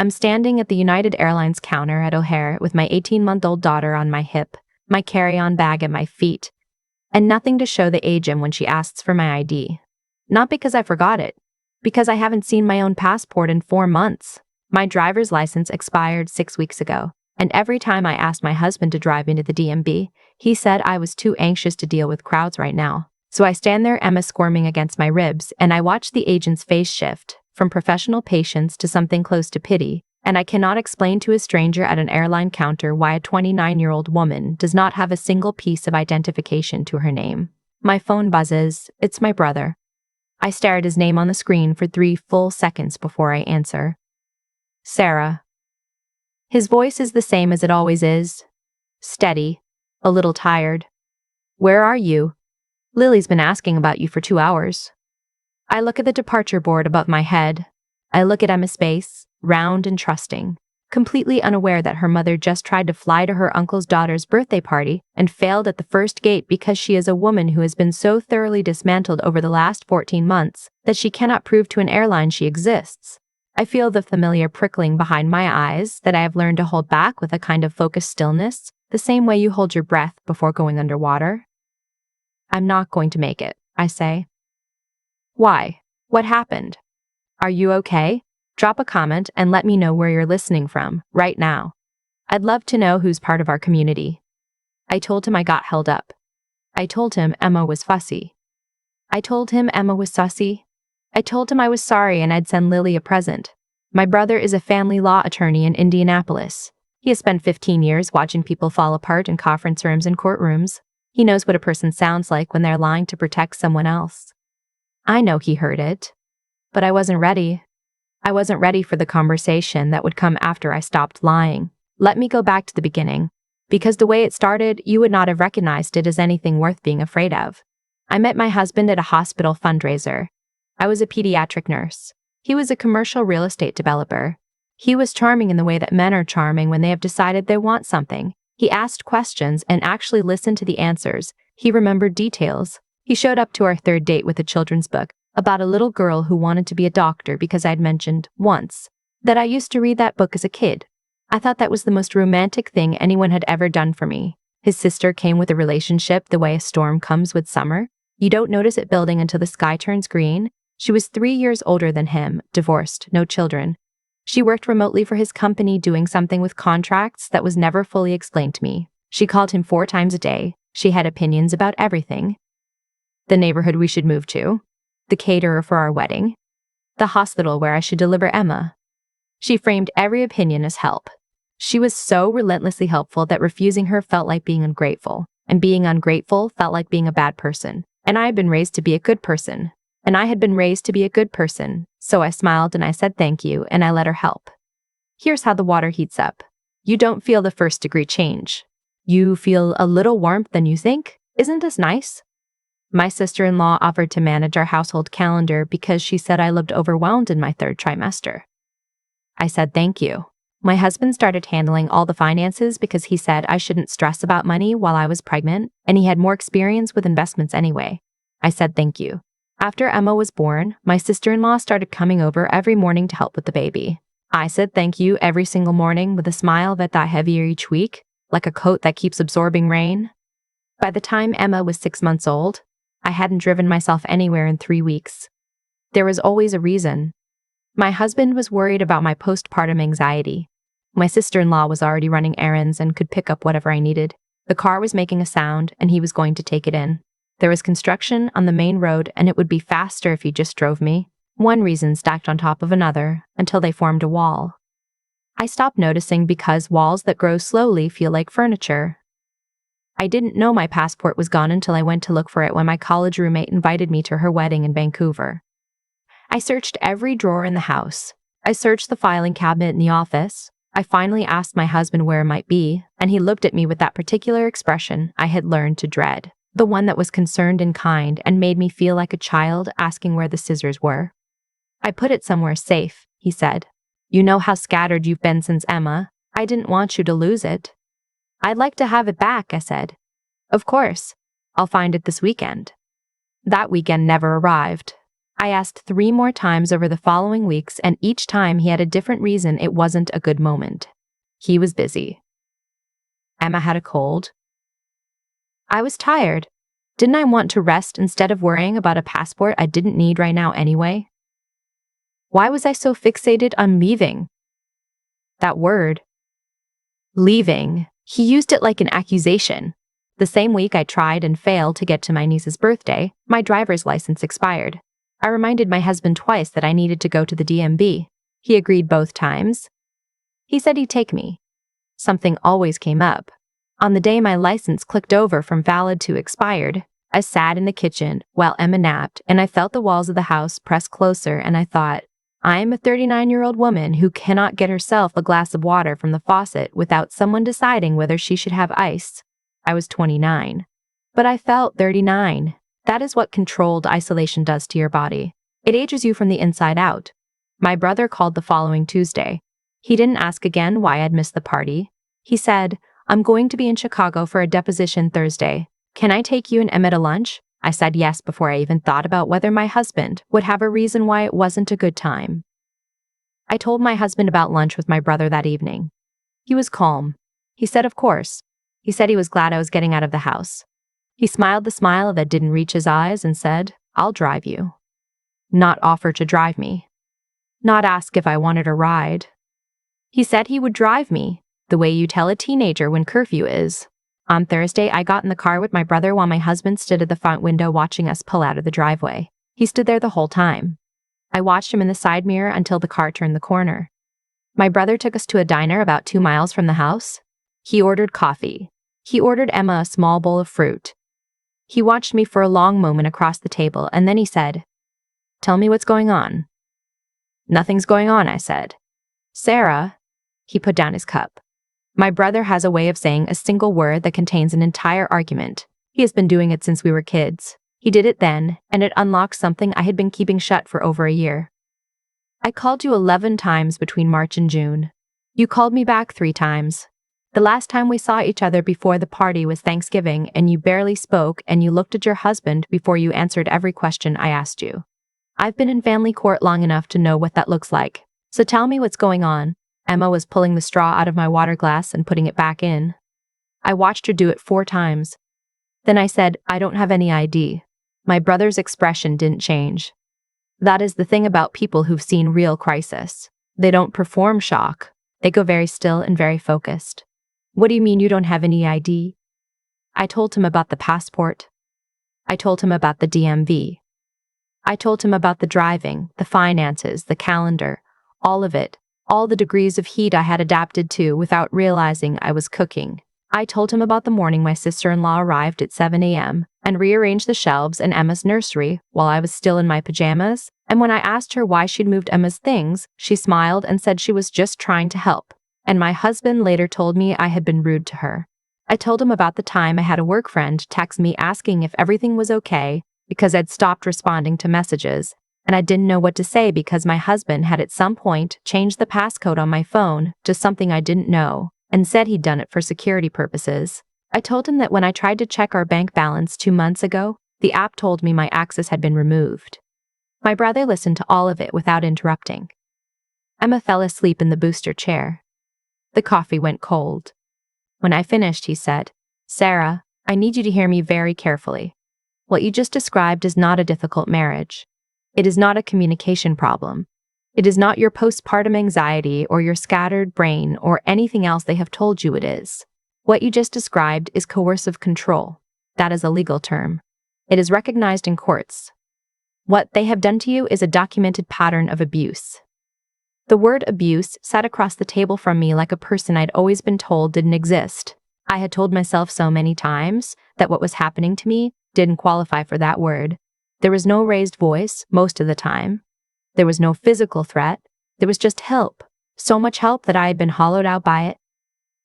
I'm standing at the United Airlines counter at O'Hare with my 18-month-old daughter on my hip, my carry-on bag at my feet, and nothing to show the age in when she asks for my ID. Not because I forgot it, because I haven't seen my own passport in 4 months. My driver's license expired 6 weeks ago, and every time I asked my husband to drive me to the DMV, he said I was too anxious to deal with crowds right now. So I stand there, Emma squirming against my ribs, and I watch the agent's face shift from professional patience to something close to pity, and I cannot explain to a stranger at an airline counter why a 29-year-old woman does not have a single piece of identification to her name. My phone buzzes. It's my brother. I stare at his name on the screen for 3 full seconds before I answer. Sarah. His voice is the same as it always is. Steady. A little tired. Where are you? Lily's been asking about you for 2 hours. I look at the departure board above my head. I look at Emma's face, round and trusting, completely unaware that her mother just tried to fly to her uncle's daughter's birthday party and failed at the first gate because she is a woman who has been so thoroughly dismantled over the last 14 months that she cannot prove to an airline she exists. I feel the familiar prickling behind my eyes that I have learned to hold back with a kind of focused stillness, the same way you hold your breath before going underwater. I'm not going to make it, I say. Why? What happened? Are you okay? Drop a comment and let me know where you're listening from, right now. I'd love to know who's part of our community. I told him I got held up. I told him Emma was fussy. I told him Emma was sussy. I told him I was sorry and I'd send Lily a present. My brother is a family law attorney in Indianapolis. He has spent 15 years watching people fall apart in conference rooms and courtrooms. He knows what a person sounds like when they're lying to protect someone else. I know he heard it, but I wasn't ready. I wasn't ready for the conversation that would come after I stopped lying. Let me go back to the beginning, because the way it started, you would not have recognized it as anything worth being afraid of. I met my husband at a hospital fundraiser. I was a pediatric nurse. He was a commercial real estate developer. He was charming in the way that men are charming when they have decided they want something. He asked questions and actually listened to the answers. He remembered details. He showed up to our 3rd date with a children's book about a little girl who wanted to be a doctor because I'd mentioned, once, that I used to read that book as a kid. I thought that was the most romantic thing anyone had ever done for me. His sister came with a relationship the way a storm comes with summer. You don't notice it building until the sky turns green. She was 3 years older than him, divorced, no children. She worked remotely for his company doing something with contracts that was never fully explained to me. She called him 4 times a day. She had opinions about everything. The neighborhood we should move to, the caterer for our wedding, the hospital where I should deliver Emma. She framed every opinion as help. She was so relentlessly helpful that refusing her felt like being ungrateful, and being ungrateful felt like being a bad person. And I had been raised to be a good person. So I smiled and I said thank you and I let her help. Here's how the water heats up. You don't feel the 1st-degree change. You feel a little warmth than you think. Isn't this nice? My sister-in-law offered to manage our household calendar because she said I looked overwhelmed in my 3rd trimester. I said thank you. My husband started handling all the finances because he said I shouldn't stress about money while I was pregnant, and he had more experience with investments anyway. I said thank you. After Emma was born, my sister-in-law started coming over every morning to help with the baby. I said thank you every single morning with a smile that got heavier each week, like a coat that keeps absorbing rain. By the time Emma was 6 months old, I hadn't driven myself anywhere in 3 weeks. There was always a reason. My husband was worried about my postpartum anxiety. My sister-in-law was already running errands and could pick up whatever I needed. The car was making a sound and he was going to take it in. There was construction on the main road and it would be faster if he just drove me. One reason stacked on top of another until they formed a wall. I stopped noticing because walls that grow slowly feel like furniture. I didn't know my passport was gone until I went to look for it when my college roommate invited me to her wedding in Vancouver. I searched every drawer in the house. I searched the filing cabinet in the office. I finally asked my husband where it might be, and he looked at me with that particular expression I had learned to dread, the one that was concerned and kind and made me feel like a child asking where the scissors were. I put it somewhere safe, he said. You know how scattered you've been since Emma. I didn't want you to lose it. I'd like to have it back, I said. Of course. I'll find it this weekend. That weekend never arrived. I asked 3 more times over the following weeks, and each time he had a different reason it wasn't a good moment. He was busy. Emma had a cold. I was tired. Didn't I want to rest instead of worrying about a passport I didn't need right now anyway? Why was I so fixated on leaving? That word. Leaving. He used it like an accusation. The same week I tried and failed to get to my niece's birthday, my driver's license expired. I reminded my husband twice that I needed to go to the DMV. He agreed both times. He said he'd take me. Something always came up. On the day my license clicked over from valid to expired, I sat in the kitchen while Emma napped, and I felt the walls of the house press closer, and I thought, I am a 39-year-old woman who cannot get herself a glass of water from the faucet without someone deciding whether she should have ice. I was 29. But I felt 39. That is what controlled isolation does to your body. It ages you from the inside out. My brother called the following Tuesday. He didn't ask again why I'd missed the party. He said, I'm going to be in Chicago for a deposition Thursday. Can I take you and Emma to lunch? I said yes before I even thought about whether my husband would have a reason why it wasn't a good time. I told my husband about lunch with my brother that evening. He was calm. He said, of course. He said he was glad I was getting out of the house. He smiled the smile that didn't reach his eyes and said, I'll drive you. Not offer to drive me. Not ask if I wanted a ride. He said he would drive me, the way you tell a teenager when curfew is. On Thursday, I got in the car with my brother while my husband stood at the front window watching us pull out of the driveway. He stood there the whole time. I watched him in the side mirror until the car turned the corner. My brother took us to a diner about 2 miles from the house. He ordered coffee. He ordered Emma a small bowl of fruit. He watched me for a long moment across the table, and then he said, Tell me what's going on. Nothing's going on, I said. Sarah. He put down his cup. My brother has a way of saying a single word that contains an entire argument. He has been doing it since we were kids. He did it then, and it unlocked something I had been keeping shut for over a year. I called you 11 times between March and June. You called me back 3 times. The last time we saw each other before the party was Thanksgiving, and you barely spoke, and you looked at your husband before you answered every question I asked you. I've been in family court long enough to know what that looks like. So tell me what's going on. Emma was pulling the straw out of my water glass and putting it back in. I watched her do it 4 times. Then I said, I don't have any ID. My brother's expression didn't change. That is the thing about people who've seen real crisis. They don't perform shock. They go very still and very focused. What do you mean you don't have any ID? I told him about the passport. I told him about the DMV. I told him about the driving, the finances, the calendar, all of it. All the degrees of heat I had adapted to without realizing I was cooking. I told him about the morning my sister-in-law arrived at 7 a.m. and rearranged the shelves in Emma's nursery while I was still in my pajamas, and when I asked her why she'd moved Emma's things, she smiled and said she was just trying to help, and my husband later told me I had been rude to her. I told him about the time I had a work friend text me asking if everything was okay because I'd stopped responding to messages, and I didn't know what to say because my husband had at some point changed the passcode on my phone to something I didn't know and said he'd done it for security purposes. I told him that when I tried to check our bank balance 2 months ago, the app told me my access had been removed. My brother listened to all of it without interrupting. Emma fell asleep in the booster chair. The coffee went cold. When I finished, he said, Sarah, I need you to hear me very carefully. What you just described is not a difficult marriage. It is not a communication problem. It is not your postpartum anxiety or your scattered brain or anything else they have told you it is. What you just described is coercive control. That is a legal term. It is recognized in courts. What they have done to you is a documented pattern of abuse. The word abuse sat across the table from me like a person I'd always been told didn't exist. I had told myself so many times that what was happening to me didn't qualify for that word. There was no raised voice most of the time. There was no physical threat. There was just help. So much help that I had been hollowed out by it.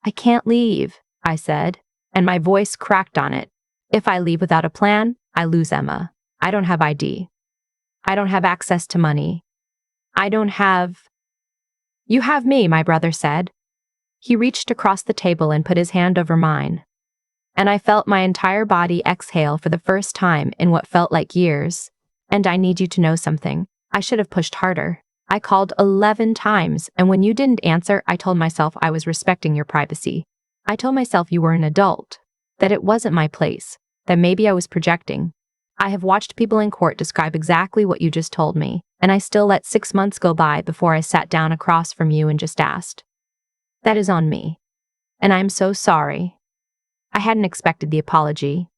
I can't leave, I said, and my voice cracked on it. If I leave without a plan, I lose Emma. I don't have ID. I don't have access to money. I don't have... You have me, my brother said. He reached across the table and put his hand over mine. And I felt my entire body exhale for the first time in what felt like years. And I need you to know something. I should have pushed harder. I called 11 times, and when you didn't answer, I told myself I was respecting your privacy. I told myself you were an adult, that it wasn't my place, that maybe I was projecting. I have watched people in court describe exactly what you just told me, and I still let 6 months go by before I sat down across from you and just asked. That is on me. And I'm so sorry. I hadn't expected the apology.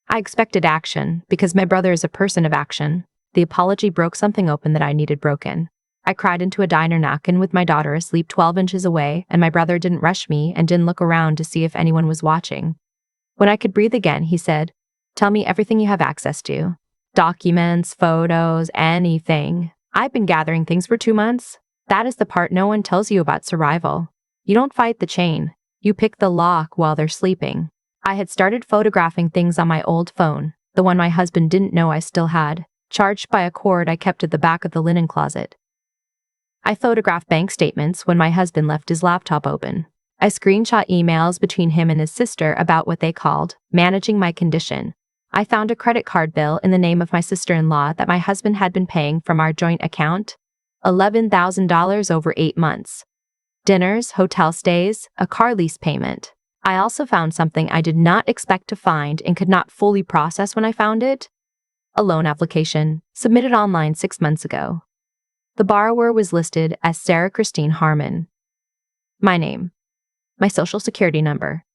I expected action, because my brother is a person of action. The apology broke something open that I needed broken. I cried into a diner napkin with my daughter asleep 12 inches away, and my brother didn't rush me and didn't look around to see if anyone was watching. When I could breathe again, he said, "Tell me everything you have access to. Documents, photos, anything. I've been gathering things for 2 months. That is the part no one tells you about survival. You don't fight the chain. You pick the lock while they're sleeping." I had started photographing things on my old phone, the one my husband didn't know I still had, charged by a cord I kept at the back of the linen closet. I photographed bank statements when my husband left his laptop open. I screenshot emails between him and his sister about what they called managing my condition. I found a credit card bill in the name of my sister-in-law that my husband had been paying from our joint account, $11,000 over 8 months. Dinners, hotel stays, a car lease payment. I also found something I did not expect to find and could not fully process when I found it. A loan application, submitted online 6 months ago. The borrower was listed as Sarah Christine Harmon. My name. My social security number.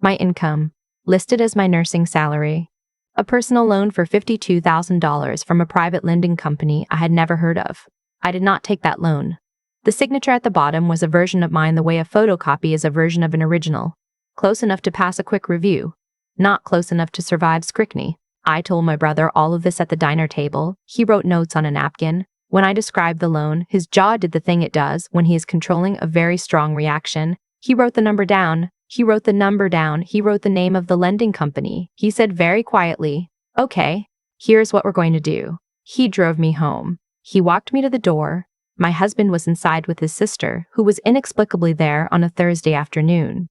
My income, listed as my nursing salary. A personal loan for $52,000 from a private lending company I had never heard of. I did not take that loan. The signature at the bottom was a version of mine the way a photocopy is a version of an original. Close enough to pass a quick review. Not close enough to survive scrutiny. I told my brother all of this at the diner table. He wrote notes on a napkin. When I described the loan, his jaw did the thing it does when he is controlling a very strong reaction. He wrote the number down. He wrote the number down. He wrote the name of the lending company. He said very quietly, "Okay, here's what we're going to do." He drove me home. He walked me to the door. My husband was inside with his sister, who was inexplicably there on a Thursday afternoon.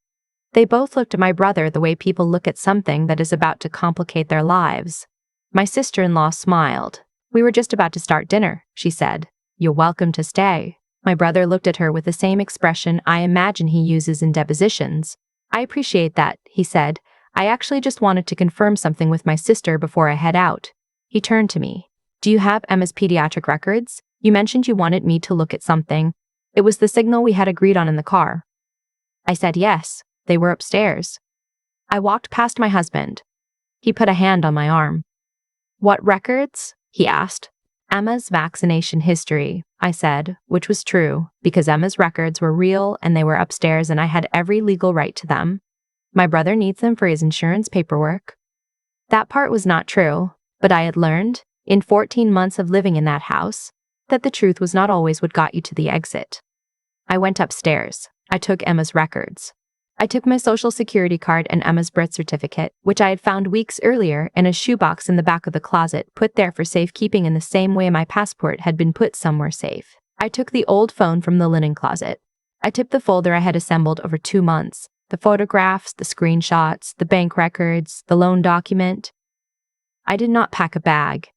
They both looked at my brother the way people look at something that is about to complicate their lives. My sister-in-law smiled. "We were just about to start dinner," she said. "You're welcome to stay." My brother looked at her with the same expression I imagine he uses in depositions. "I appreciate that," he said. "I actually just wanted to confirm something with my sister before I head out." He turned to me. "Do you have Emma's pediatric records? You mentioned you wanted me to look at something. It was the signal we had agreed on in the car." I said yes. They were upstairs. I walked past my husband. He put a hand on my arm. "What records?" he asked. "Emma's vaccination history," I said, which was true, because Emma's records were real and they were upstairs and I had every legal right to them. My brother needs them for his insurance paperwork. That part was not true, but I had learned, in 14 months of living in that house, that the truth was not always what got you to the exit. I went upstairs. I took Emma's records. I took my social security card and Emma's birth certificate, which I had found weeks earlier in a shoebox in the back of the closet, put there for safekeeping in the same way my passport had been put somewhere safe. I took the old phone from the linen closet. I tipped the folder I had assembled over 2 months, the photographs, the screenshots, the bank records, the loan document. I did not pack a bag.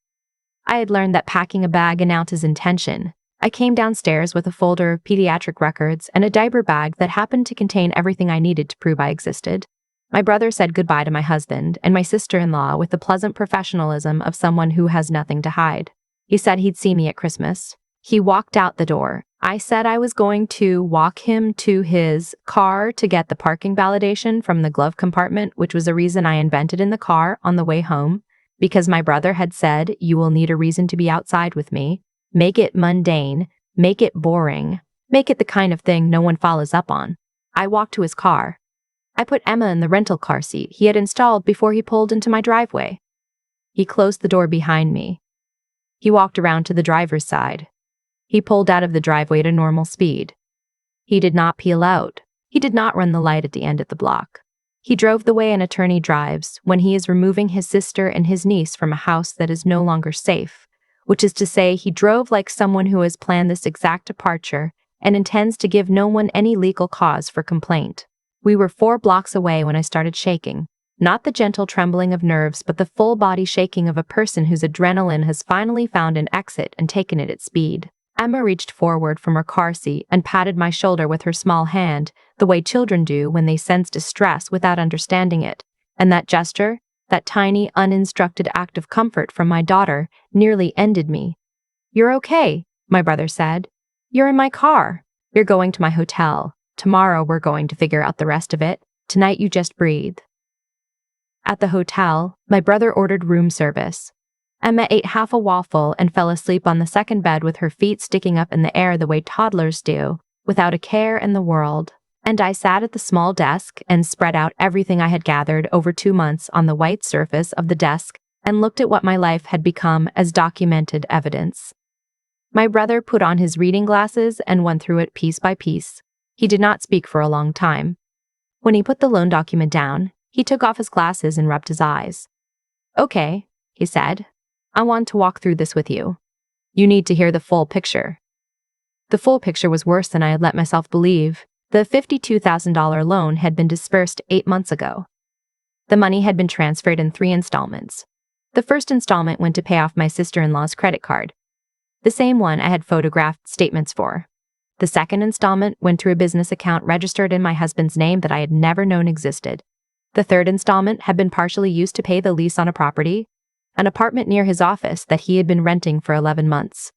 I had learned that packing a bag announces intention. I came downstairs with a folder of pediatric records and a diaper bag that happened to contain everything I needed to prove I existed. My brother said goodbye to my husband and my sister-in-law with the pleasant professionalism of someone who has nothing to hide. He said he'd see me at Christmas. He walked out the door. I said I was going to walk him to his car to get the parking validation from the glove compartment, which was a reason I invented in the car on the way home, because my brother had said, "You will need a reason to be outside with me. Make it mundane, make it boring, make it the kind of thing no one follows up on." I walked to his car. I put Emma in the rental car seat he had installed before he pulled into my driveway. He closed the door behind me. He walked around to the driver's side. He pulled out of the driveway at a normal speed. He did not peel out. He did not run the light at the end of the block. He drove the way an attorney drives when he is removing his sister and his niece from a house that is no longer safe, which is to say he drove like someone who has planned this exact departure and intends to give no one any legal cause for complaint. We were 4 blocks away when I started shaking. Not the gentle trembling of nerves, but the full body shaking of a person whose adrenaline has finally found an exit and taken it at speed. Emma reached forward from her car seat and patted my shoulder with her small hand, the way children do when they sense distress without understanding it. And that gesture, that tiny, uninstructed act of comfort from my daughter, nearly ended me. "You're okay," my brother said. "You're in my car. You're going to my hotel. Tomorrow we're going to figure out the rest of it. Tonight you just breathe." At the hotel, my brother ordered room service. Emma ate half a waffle and fell asleep on the second bed with her feet sticking up in the air the way toddlers do, without a care in the world. And I sat at the small desk and spread out everything I had gathered over 2 months on the white surface of the desk and looked at what my life had become as documented evidence. My brother put on his reading glasses and went through it piece by piece. He did not speak for a long time. When he put the loan document down, he took off his glasses and rubbed his eyes. "Okay," he said. "I want to walk through this with you. You need to hear the full picture." The full picture was worse than I had let myself believe. The $52,000 loan had been dispersed 8 months ago. The money had been transferred in 3 installments. The first installment went to pay off my sister-in-law's credit card, the same one I had photographed statements for. The second installment went to a business account registered in my husband's name that I had never known existed. The third installment had been partially used to pay the lease on a property, an apartment near his office that he had been renting for 11 months.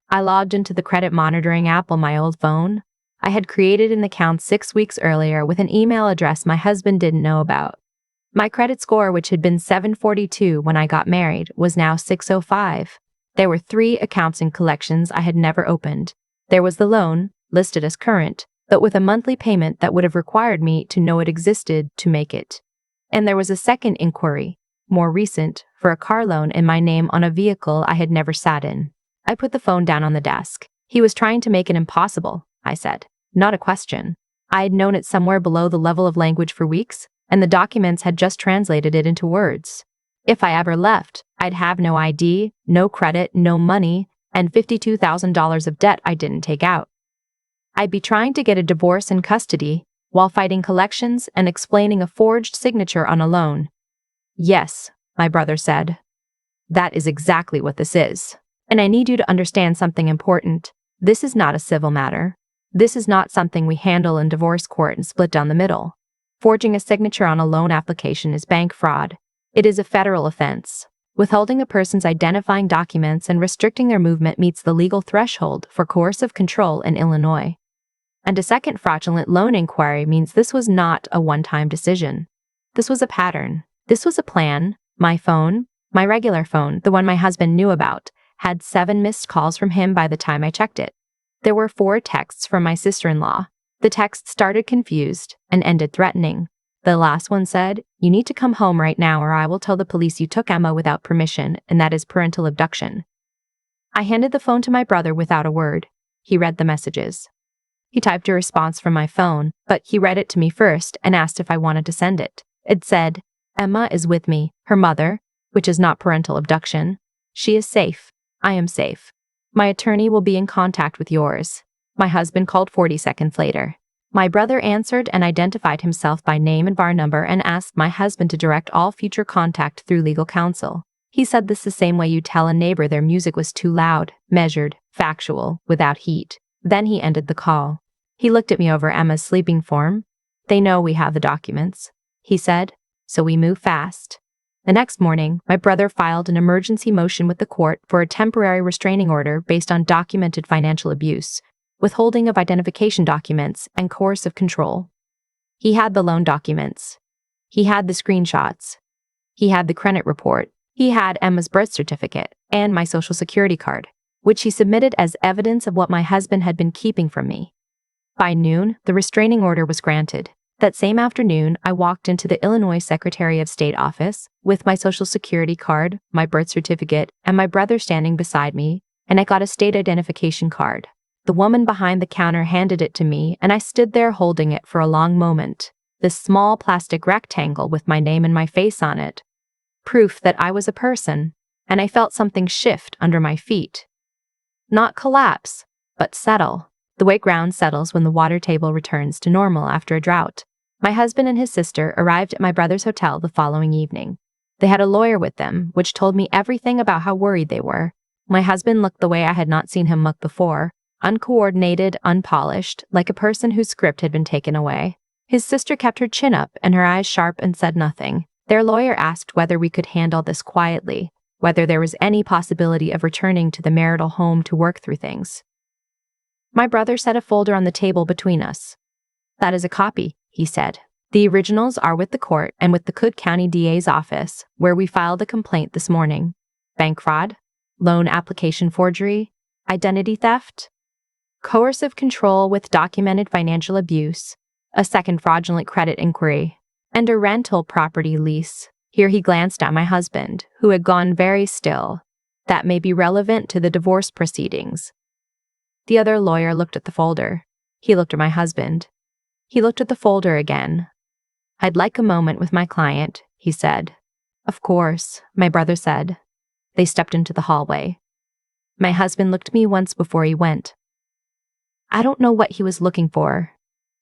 I logged into the credit monitoring app on my old phone. I had created an account 6 weeks earlier with an email address my husband didn't know about. My credit score, which had been 742 when I got married, was now 605. There were 3 accounts in collections I had never opened. There was the loan, listed as current, but with a monthly payment that would have required me to know it existed to make it. And there was a second inquiry, more recent, for a car loan in my name on a vehicle I had never sat in. I put the phone down on the desk. "He was trying to make it impossible," I said. Not a question. I had known it somewhere below the level of language for weeks, and the documents had just translated it into words. If I ever left, I'd have no ID, no credit, no money, and $52,000 of debt I didn't take out. I'd be trying to get a divorce in custody while fighting collections and explaining a forged signature on a loan. "Yes," my brother said. "That is exactly what this is. And I need you to understand something important. This is not a civil matter. This is not something we handle in divorce court and split down the middle. Forging a signature on a loan application is bank fraud. It is a federal offense. Withholding a person's identifying documents and restricting their movement meets the legal threshold for coercive control in Illinois. And a second fraudulent loan inquiry means this was not a one-time decision. This was a pattern. This was a plan. My phone, my regular phone, the one my husband knew about, had 7 missed calls from him by the time I checked it. There were 4 texts from my sister-in-law. The text started confused and ended threatening. The last one said, "You need to come home right now or I will tell the police you took Emma without permission, and that is parental abduction." I handed the phone to my brother without a word. He read the messages. He typed a response from my phone, but he read it to me first and asked if I wanted to send it. It said, "Emma is with me, her mother, which is not parental abduction. She is safe. I am safe. My attorney will be in contact with yours." My husband called 40 seconds later. My brother answered and identified himself by name and bar number and asked my husband to direct all future contact through legal counsel. He said this the same way you tell a neighbor their music was too loud, measured, factual, without heat. Then he ended the call. He looked at me over Emma's sleeping form. "They know we have the documents," he said, "so we move fast." The next morning, my brother filed an emergency motion with the court for a temporary restraining order based on documented financial abuse, withholding of identification documents, and coercive control. He had the loan documents. He had the screenshots. He had the credit report. He had Emma's birth certificate and my social security card, which he submitted as evidence of what my husband had been keeping from me. By noon, the restraining order was granted. That same afternoon, I walked into the Illinois Secretary of State office with my social security card, my birth certificate, and my brother standing beside me, and I got a state identification card. The woman behind the counter handed it to me, and I stood there holding it for a long moment. This small plastic rectangle with my name and my face on it. Proof that I was a person, and I felt something shift under my feet. Not collapse, but settle, the way ground settles when the water table returns to normal after a drought. My husband and his sister arrived at my brother's hotel the following evening. They had a lawyer with them, which told me everything about how worried they were. My husband looked the way I had not seen him look before, uncoordinated, unpolished, like a person whose script had been taken away. His sister kept her chin up and her eyes sharp and said nothing. Their lawyer asked whether we could handle this quietly, whether there was any possibility of returning to the marital home to work through things. My brother set a folder on the table between us. "That is a copy," he said. "The originals are with the court and with the Coul County DA's office, where we filed a complaint this morning. Bank fraud, loan application forgery, identity theft, coercive control with documented financial abuse, a second fraudulent credit inquiry, and a rental property lease." Here he glanced at my husband, who had gone very still. "That may be relevant to the divorce proceedings." The other lawyer looked at the folder. He looked at my husband. He looked at the folder again. "I'd like a moment with my client," he said. "Of course," my brother said. They stepped into the hallway. My husband looked at me once before he went. I don't know what he was looking for.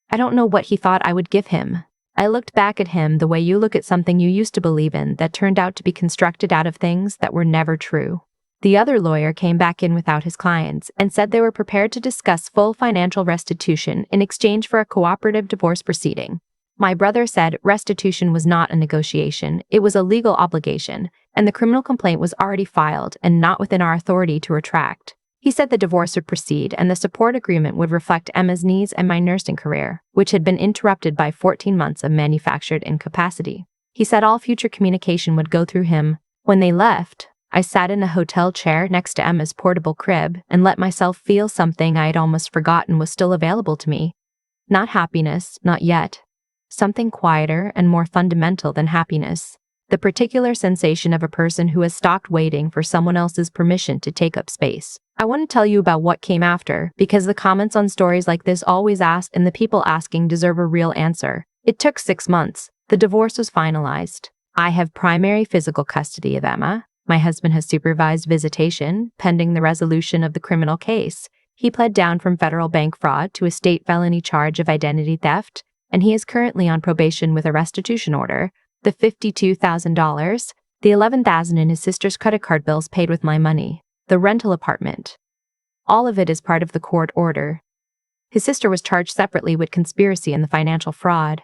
I don't know what he thought I would give him. I looked back at him the way you look at something you used to believe in that turned out to be constructed out of things that were never true. The other lawyer came back in without his clients and said they were prepared to discuss full financial restitution in exchange for a cooperative divorce proceeding. My brother said restitution was not a negotiation, it was a legal obligation, and the criminal complaint was already filed and not within our authority to retract. He said the divorce would proceed and the support agreement would reflect Emma's needs and my nursing career, which had been interrupted by 14 months of manufactured incapacity. He said all future communication would go through him. When they left, I sat in a hotel chair next to Emma's portable crib and let myself feel something I had almost forgotten was still available to me. Not happiness, not yet. Something quieter and more fundamental than happiness. The particular sensation of a person who has stopped waiting for someone else's permission to take up space. I want to tell you about what came after, because the comments on stories like this always ask and the people asking deserve a real answer. It took 6 months. The divorce was finalized. I have primary physical custody of Emma. My husband has supervised visitation, pending the resolution of the criminal case. He pled down from federal bank fraud to a state felony charge of identity theft, and he is currently on probation with a restitution order. The $52,000, the $11,000 in his sister's credit card bills paid with my money, the rental apartment. All of it is part of the court order. His sister was charged separately with conspiracy and the financial fraud.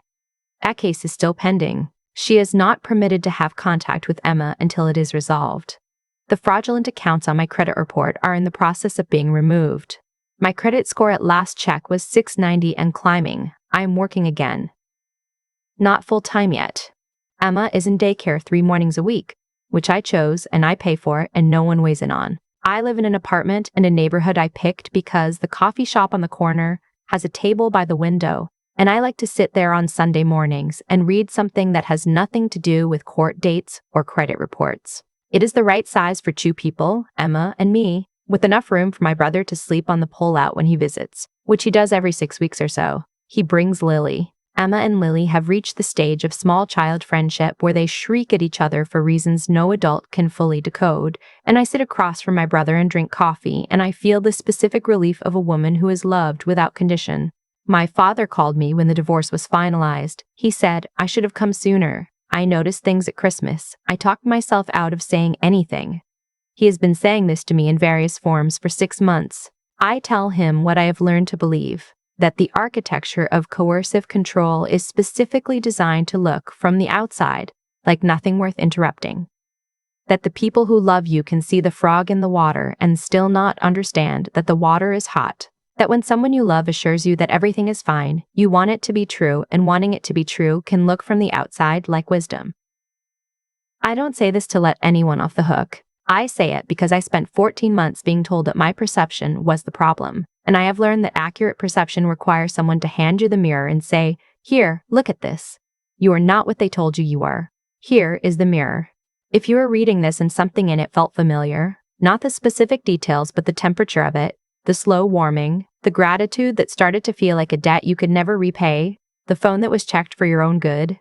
That case is still pending. She is not permitted to have contact with Emma until it is resolved. The fraudulent accounts on my credit report are in the process of being removed. My credit score at last check was 690 and climbing. I am working again. Not full-time yet. Emma is in daycare 3 mornings a week, which I chose and I pay for and no one weighs in on. I live in an apartment in a neighborhood I picked because the coffee shop on the corner has a table by the window, and I like to sit there on Sunday mornings and read something that has nothing to do with court dates or credit reports. It is the right size for 2 people, Emma and me, with enough room for my brother to sleep on the pull-out when he visits, which he does every 6 weeks or so. He brings Lily. Emma and Lily have reached the stage of small child friendship where they shriek at each other for reasons no adult can fully decode, and I sit across from my brother and drink coffee, and I feel the specific relief of a woman who is loved without condition. My father called me when the divorce was finalized. He said, I should have come sooner. I noticed things at Christmas. I talked myself out of saying anything. He has been saying this to me in various forms for 6 months. I tell him what I have learned to believe, that the architecture of coercive control is specifically designed to look, from the outside, like nothing worth interrupting. That the people who love you can see the frog in the water and still not understand that the water is hot. That when someone you love assures you that everything is fine, you want it to be true, and wanting it to be true can look from the outside like wisdom. I don't say this to let anyone off the hook. I say it because I spent 14 months being told that my perception was the problem. And I have learned that accurate perception requires someone to hand you the mirror and say, here, look at this. You are not what they told you you are. Here is the mirror. If you are reading this and something in it felt familiar, not the specific details but the temperature of it, the slow warming, the gratitude that started to feel like a debt you could never repay, the phone that was checked for your own good,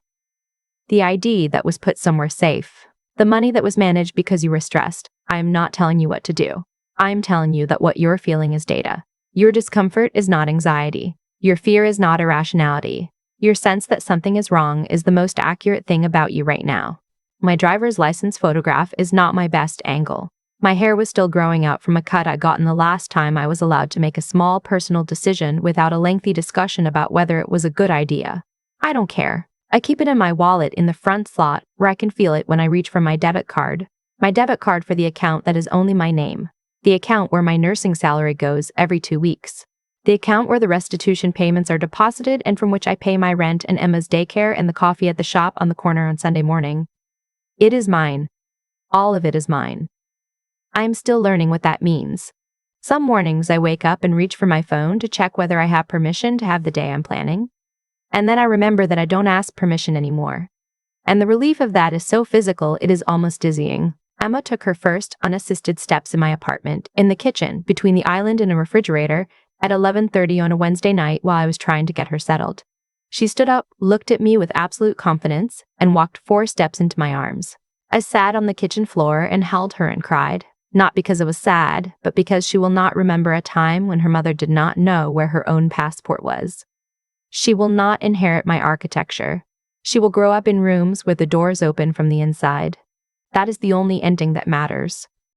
the ID that was put somewhere safe, the money that was managed because you were stressed, I am not telling you what to do. I am telling you that what you're feeling is data. Your discomfort is not anxiety. Your fear is not irrationality. Your sense that something is wrong is the most accurate thing about you right now. My driver's license photograph is not my best angle. My hair was still growing out from a cut I got in the last time I was allowed to make a small personal decision without a lengthy discussion about whether it was a good idea. I don't care. I keep it in my wallet in the front slot where I can feel it when I reach for my debit card. My debit card for the account that is only my name. The account where my nursing salary goes every 2 weeks. The account where the restitution payments are deposited and from which I pay my rent and Emma's daycare and the coffee at the shop on the corner on Sunday morning. It is mine. All of it is mine. I am still learning what that means. Some mornings I wake up and reach for my phone to check whether I have permission to have the day I'm planning. And then I remember that I don't ask permission anymore. And the relief of that is so physical it is almost dizzying. Emma took her first unassisted steps in my apartment, in the kitchen, between the island and a refrigerator, at 11:30 on a Wednesday night while I was trying to get her settled. She stood up, looked at me with absolute confidence, and walked 4 steps into my arms. I sat on the kitchen floor and held her and cried, not because it was sad, but because she will not remember a time when her mother did not know where her own passport was. She will not inherit my architecture. She will grow up in rooms where the doors open from the inside. That is the only ending that matters.